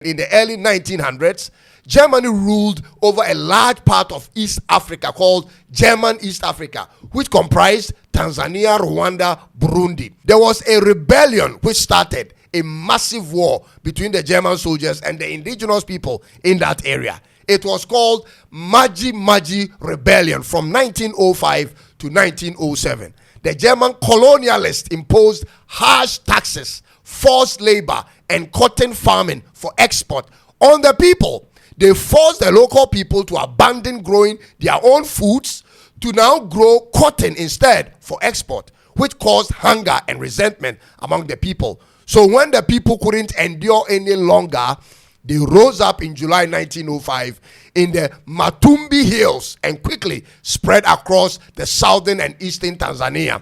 In the early 1900s, Germany ruled over a large part of East Africa called German East Africa, which comprised Tanzania, Rwanda, Burundi. There was a rebellion which started a massive war between the German soldiers and the indigenous people in that area. It was called Maji Maji Rebellion from 1905 to 1907. The German colonialists imposed harsh taxes, forced labor, and cotton farming for export on the people. They forced the local people to abandon growing their own foods to now grow cotton instead for export, which caused hunger and resentment among the people. So when the people couldn't endure any longer, they rose up in July 1905 in the Matumbi Hills and quickly spread across the southern and eastern Tanzania.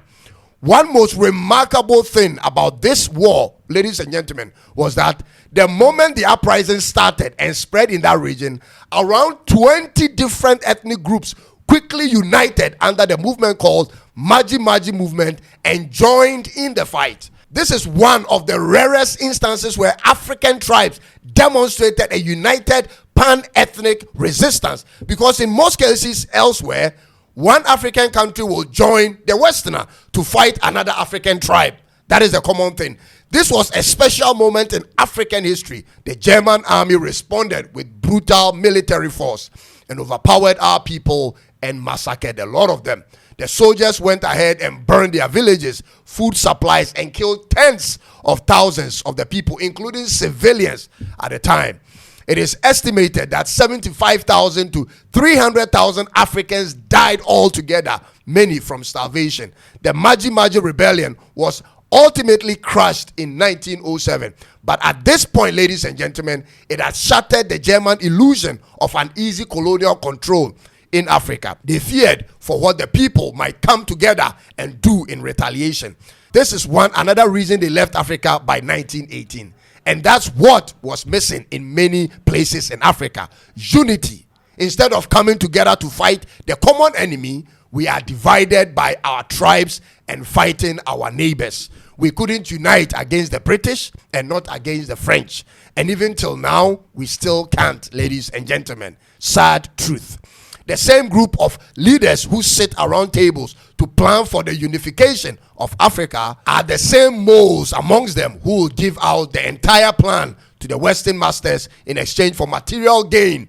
One most remarkable thing about this war, ladies and gentlemen, was that the moment the uprising started and spread in that region, around 20 different ethnic groups quickly united under the movement called Maji Maji movement and joined in the fight. This is one of the rarest instances where African tribes demonstrated a united pan-ethnic resistance, because in most cases elsewhere, one African country will join the Westerner to fight another African tribe. That is the common thing. This was a special moment in African history. The German army responded with brutal military force and overpowered our people and massacred a lot of them. The soldiers went ahead and burned their villages, food supplies, and killed tens of thousands of the people, including civilians at the time. It is estimated that 75,000 to 300,000 Africans died altogether, many from starvation. The Maji Maji rebellion was ultimately crushed in 1907. But at this point, ladies and gentlemen, it had shattered the German illusion of an easy colonial control in Africa. They feared for what the people might come together and do in retaliation. This is another reason they left Africa by 1918. And that's what was missing in many places in Africa: unity. Instead of coming together to fight the common enemy, we are divided by our tribes and fighting our neighbors. We couldn't unite against the British and not against the French. And even till now, we still can't, ladies and gentlemen. Sad truth. The same group of leaders who sit around tables to plan for the unification of Africa are the same moles amongst them who will give out the entire plan to the Western masters in exchange for material gain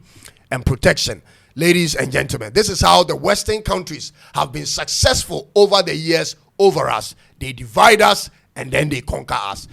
and protection. Ladies and gentlemen, this is how the Western countries have been successful over the years over us. They divide us and then they conquer us.